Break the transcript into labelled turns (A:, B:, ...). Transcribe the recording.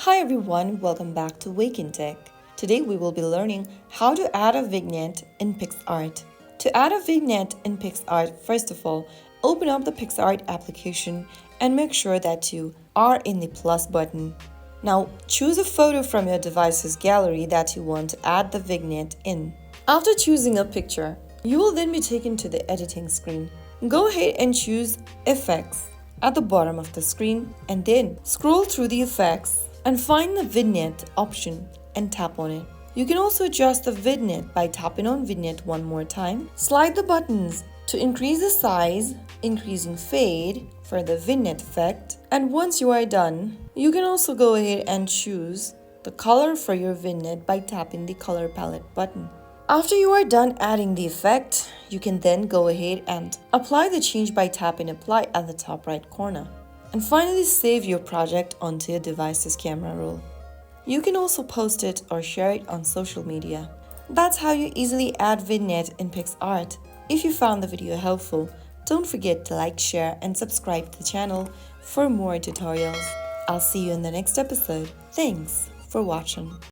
A: Hi everyone, welcome back to Wake&Tech. Today we will be learning how to add a vignette in Picsart. To add a vignette in Picsart, first of all, open up the Picsart application and make sure that you are in the plus button. Now choose a photo from your device's gallery that you want to add the vignette in. After choosing a picture, you will then be taken to the editing screen. Go ahead and choose Effects at the bottom of the screen and then scroll through the effects and find the vignette option and tap on it. You can also adjust the vignette by tapping on vignette one more time. Slide the buttons to increase the size, increasing fade for the vignette effect. And once you are done, you can also go ahead and choose the color for your vignette by tapping the color palette button. After you are done adding the effect, you can then go ahead and apply the change by tapping apply at the top right corner. And finally, save your project onto your device's camera roll. You can also post it or share it on social media. That's how you easily add vignette in Picsart. If you found the video helpful, don't forget to like, share, and subscribe to the channel for more tutorials. I'll see you in the next episode. Thanks for watching.